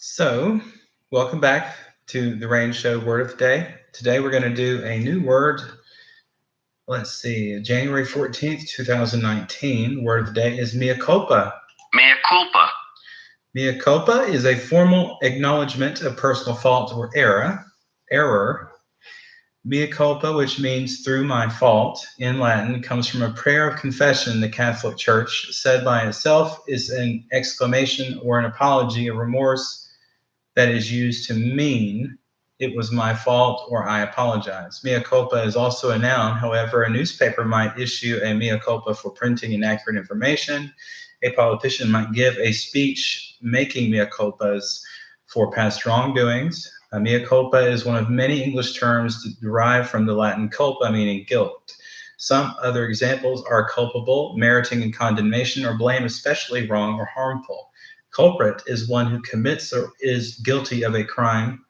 So, welcome back to the Rayne Show Word of the Day. Today we're going to do a new word. Let's see, January 14th, 2019. Word of the day is mea culpa. Mea culpa. Mea culpa is a formal acknowledgement of personal fault or error. Mea culpa, which means through my fault in Latin, comes from a prayer of confession in the Catholic Church. Said by itself is an exclamation or an apology, a remorse that is used to mean it was my fault or I apologize. Mea culpa is also a noun. However, a newspaper might issue a mea culpa for printing inaccurate information. A politician might give a speech making mea culpas for past wrongdoings. A mea culpa is one of many English terms derived from the Latin culpa, meaning guilt. Some other examples are culpable, meriting in condemnation or blame, especially wrong or harmful. Culprit is one who commits or is guilty of a crime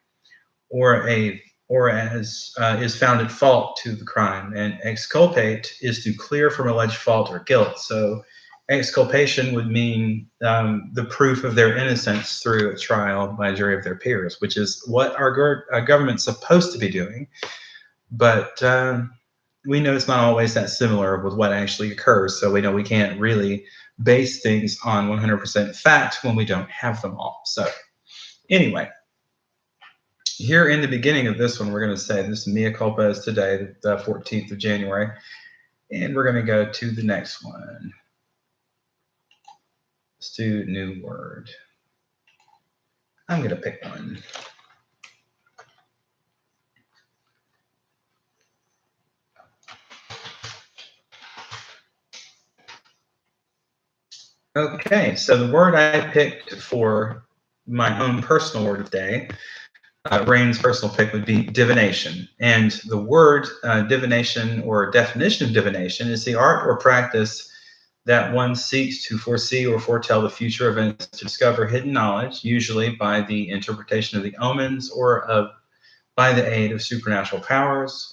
or is found at fault to the crime. And exculpate is to clear from alleged fault or guilt. So exculpation would mean the proof of their innocence through a trial by a jury of their peers, which is what our government's supposed to be doing. But we know it's not always that similar with what actually occurs. So we know we can't really base things on 100% fact when we don't have them all. So anyway, here in the beginning of this one, we're going to say this mea culpa is today, the 14th of January. And we're going to go to the next one. Let's do new word. I'm going to pick one. Okay, so the word I picked for my own personal word of the day, Rayne's personal pick would be divination. And the word divination or definition of divination is the art or practice that one seeks to foresee or foretell the future events, to discover hidden knowledge, usually by the interpretation of the omens or by the aid of supernatural powers.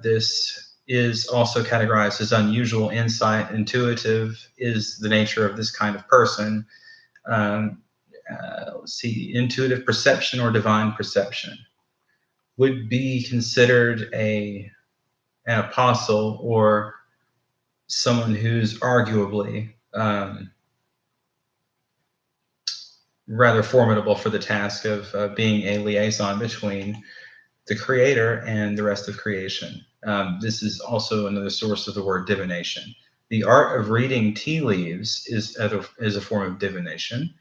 This is also categorized as unusual insight. Intuitive is the nature of this kind of person. Let's see, intuitive perception or divine perception would be considered an apostle or someone who's arguably rather formidable for the task of being a liaison between the creator and the rest of creation. This is also another source of the word divination. The art of reading tea leaves is a form of divination.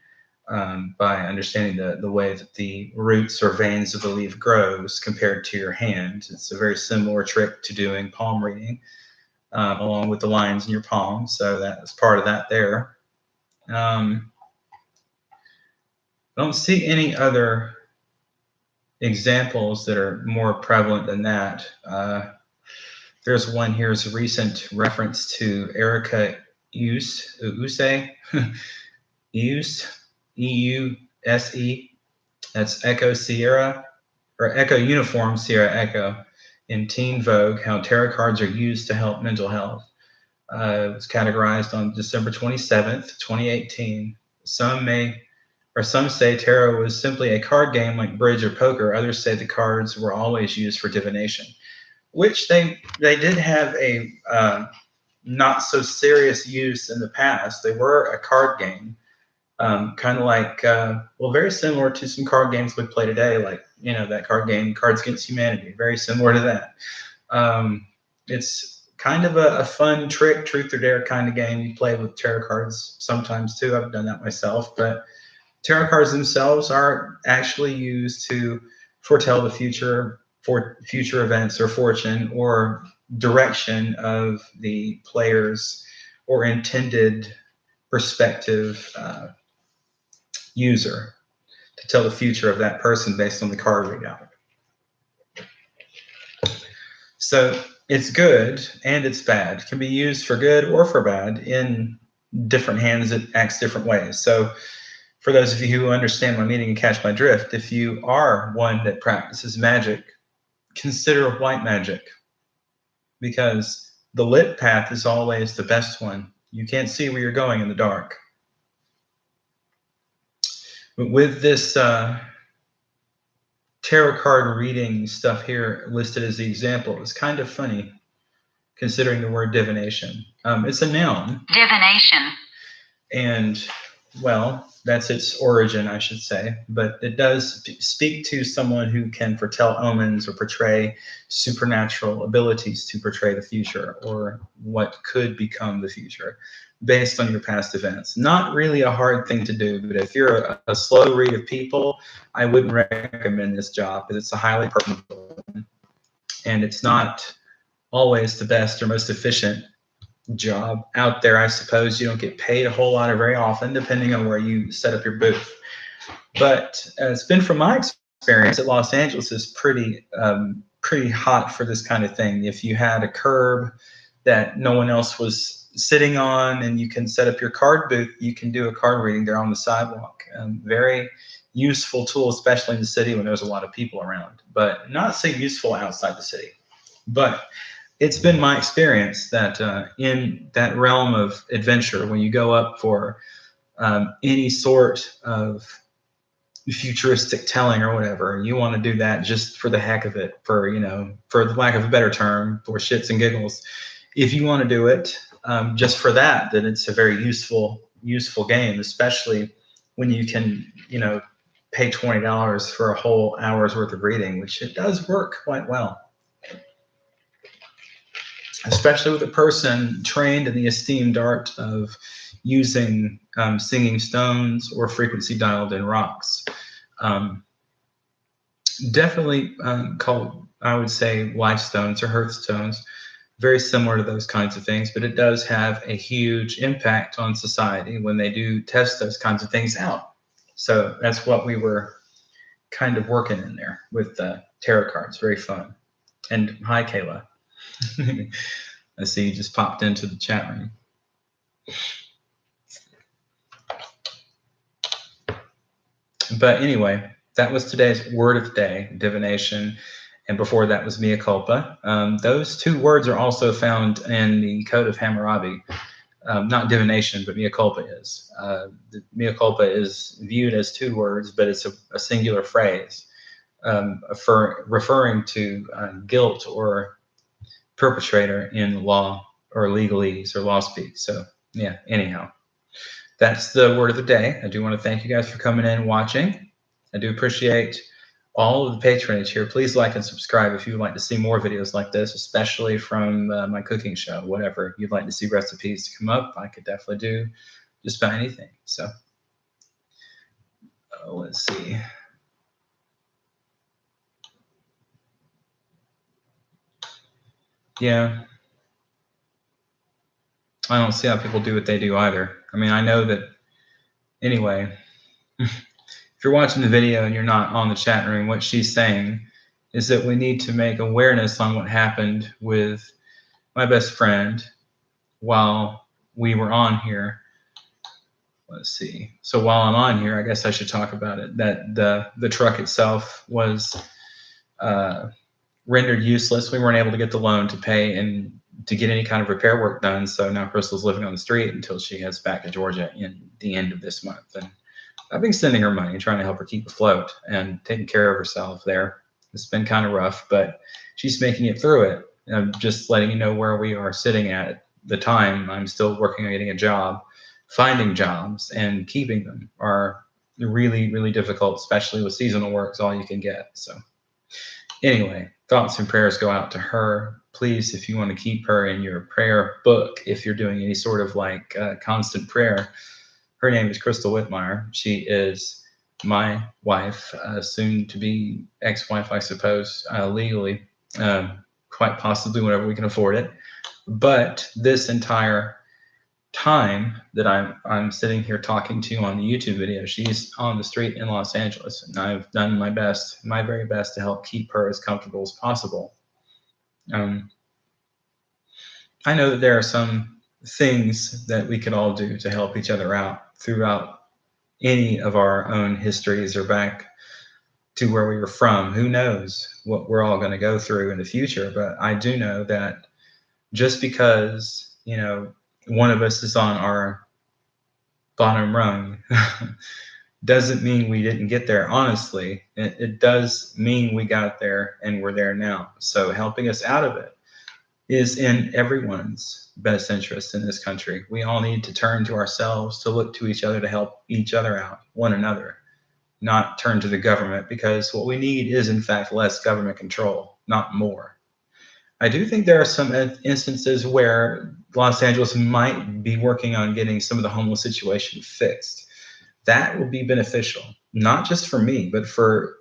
By understanding the way that the roots or veins of the leaf grows compared to your hand. It's a very similar trick to doing palm reading, along with the lines in your palm. So that's part of that there. I don't see any other examples that are more prevalent than that. There's one here as a recent reference to Erica Use, E-U-S-E. That's Echo Sierra, or Echo Uniform Sierra Echo in Teen Vogue, How Tarot Cards Are Used to Help Mental Health. It was categorized on December 27th, 2018. Some say tarot was simply a card game like bridge or poker. Others say the cards were always used for divination, which they did have a not so serious use in the past. They were a card game, kind of like, very similar to some card games we play today, like, that card game, Cards Against Humanity, very similar to that. It's kind of a fun trick, truth or dare kind of game. You play with tarot cards sometimes too. I've done that myself, but tarot cards themselves are actually used to foretell the future, for future events or fortune or direction of the players or intended prospective user, to tell the future of that person based on the card readout. So it's good and it's bad. It can be used for good or for bad. In different hands, it acts different ways. So for those of you who understand my meaning and catch my drift, if you are one that practices magic, consider white magic, because the lit path is always the best one. You can't see where you're going in the dark. With this tarot card reading stuff here listed as the example, it's kind of funny considering the word divination. It's a noun. Divination. And, well, that's its origin, I should say. But it does speak to someone who can foretell omens or portray supernatural abilities to portray the future or what could become the future based on your past events. Not really a hard thing to do, but if you're a slow read of people, I wouldn't recommend this job because it's a highly personal one, and it's not always the best or most efficient job out there. I suppose you don't get paid a whole lot or very often, depending on where you set up your booth. But it's been from my experience that Los Angeles is pretty hot for this kind of thing. If you had a curb that no one else was sitting on, and you can set up your card booth, you can do a card reading there on the sidewalk. Very useful tool, especially in the city when there's a lot of people around, but not so useful outside the city. But it's been my experience that in that realm of adventure, when you go up for any sort of futuristic telling or whatever, you want to do that just for the heck of it, for the lack of a better term, for shits and giggles. If you want to do it just for that, then it's a very useful game, especially when you can pay $20 for a whole hour's worth of reading, which it does work quite well. Especially with a person trained in the esteemed art of using singing stones or frequency dialed in rocks. Definitely called, I would say, life stones or hearthstones, very similar to those kinds of things, but it does have a huge impact on society when they do test those kinds of things out. So that's what we were kind of working in there with tarot cards. Very fun. And hi, Kayla. I see you just popped into the chat room. But anyway, that was today's word of the day, divination. And before that was mea culpa. Those two words are also found in the Code of Hammurabi. Not divination, but mea culpa is. Mea culpa is viewed as two words, but it's a singular phrase referring to guilt or perpetrator in law or legalese or law speak. So yeah, anyhow, that's the word of the day. I do want to thank you guys for coming in and watching. I do appreciate all of the patronage here. Please like and subscribe if you would like to see more videos like this, especially from my cooking show. Whatever you'd like to see recipes come up, I could definitely do just about anything. So let's see. Yeah, I don't see how people do what they do either. I mean, I know that anyway. If you're watching the video and you're not on the chat room, what she's saying is that we need to make awareness on what happened with my best friend while we were on here. Let's see. So while I'm on here, I guess I should talk about it. That the truck itself was rendered useless. We weren't able to get the loan to pay and to get any kind of repair work done. So now Crystal's living on the street until she heads back to Georgia in the end of this month. And I've been sending her money, trying to help her keep afloat and taking care of herself there. It's been kind of rough, but she's making it through it. I'm just letting you know where we are sitting at the time. I'm still working on getting a job. Finding jobs and keeping them are really, really difficult, especially with seasonal work. It's all you can get. So anyway, thoughts and prayers go out to her. Please, if you want to keep her in your prayer book, if you're doing any sort of like constant prayer, her name is Crystal Whitmire. She is my wife, soon to be ex-wife, I suppose, legally, quite possibly whenever we can afford it. But this entire time that I'm sitting here talking to you on the YouTube video, she's on the street in Los Angeles, and I've done my best, my very best, to help keep her as comfortable as possible. I know that there are some things that we could all do to help each other out throughout any of our own histories or back to where we were from. Who knows what we're all going to go through in the future, but I do know that just because, you know, one of us is on our bottom rung, doesn't mean we didn't get there. Honestly, it does mean we got there and we're there now. So helping us out of it is in everyone's best interest in this country. We all need to turn to ourselves, to look to each other, to help each other out, one another, not turn to the government, because what we need is, in fact, less government control, not more. I do think there are some instances where Los Angeles might be working on getting some of the homeless situation fixed. That would be beneficial, not just for me, but for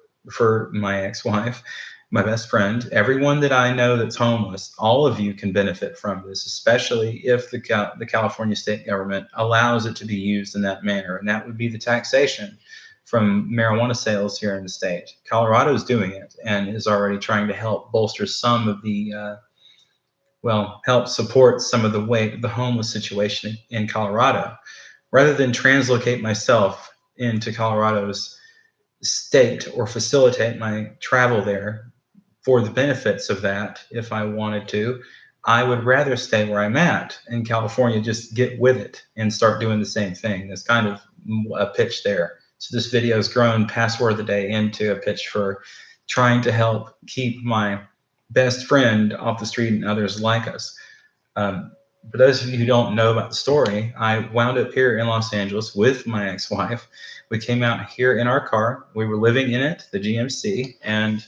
my ex-wife, my best friend, everyone that I know that's homeless. All of you can benefit from this, especially if the California state government allows it to be used in that manner, and that would be the taxation from marijuana sales here in the state. Colorado's doing it and is already trying to help bolster some of the help support some of the homeless situation in Colorado. Rather than translocate myself into Colorado's state or facilitate my travel there for the benefits of that, if I wanted to, I would rather stay where I'm at in California, just get with it and start doing the same thing. That's kind of a pitch there. So this video has grown past word of the day into a pitch for trying to help keep my best friend off the street and others like us. For those of you who don't know about the story, I wound up here in Los Angeles with my ex-wife. We came out here in our car. We were living in it, the GMC, and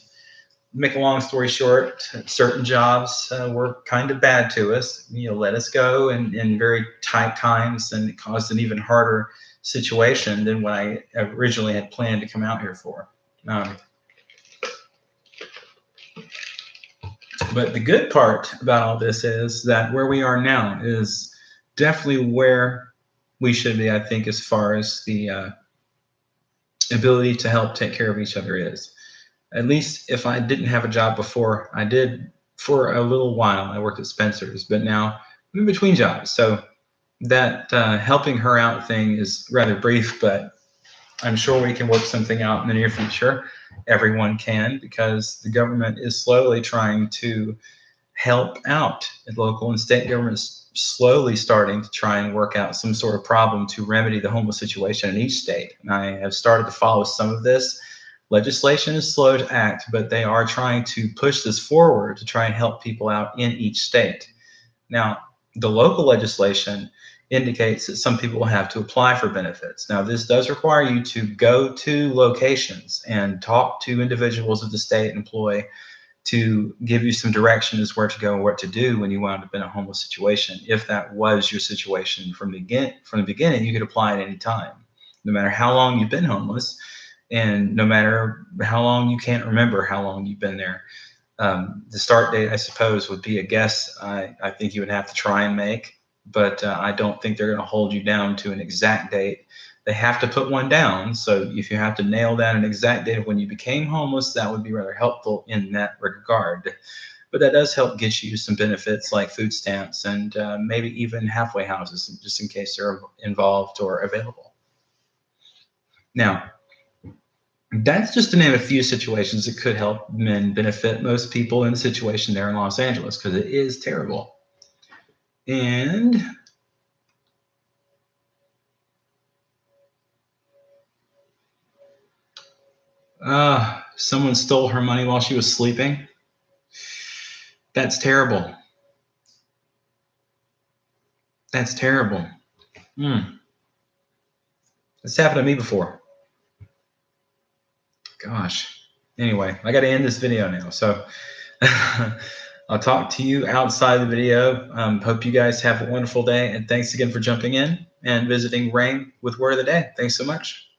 make a long story short, certain jobs were kind of bad to us. Let us go in very tight times, and it caused an even harder situation than what I originally had planned to come out here for. But the good part about all this is that where we are now is definitely where we should be, I think, as far as the ability to help take care of each other is. At least if I didn't have a job before, I did for a little while. I worked at Spencer's, but now I'm in between jobs. So that helping her out thing is rather brief, but I'm sure we can work something out in the near future. Everyone can, because the government is slowly trying to help out. The local and state governments slowly starting to try and work out some sort of problem to remedy the homeless situation in each state. And I have started to follow some of this. Legislation is slow to act, but they are trying to push this forward to try and help people out in each state. Now, the local legislation indicates that some people will have to apply for benefits. Now, this does require you to go to locations and talk to individuals of the state employ to give you some direction as where to go and what to do when you wound up in a homeless situation. If that was your situation from the beginning, you could apply at any time, no matter how long you've been homeless, and no matter how long you can't remember how long you've been there. The start date, I suppose, would be a guess. I think you would have to try and make, but I don't think they're going to hold you down to an exact date. They have to put one down. So if you have to nail down an exact date of when you became homeless, that would be rather helpful in that regard. But that does help get you some benefits like food stamps and maybe even halfway houses, just in case they're involved or available. Now, that's just to name a few situations that could help men benefit most people in the situation there in Los Angeles, because it is terrible. And someone stole her money while she was sleeping. That's terrible. That's terrible. It's happened to me before. Gosh. Anyway, I got to end this video now. So I'll talk to you outside the video. Hope you guys have a wonderful day. And thanks again for jumping in and visiting Rayne with Word of the Day. Thanks so much.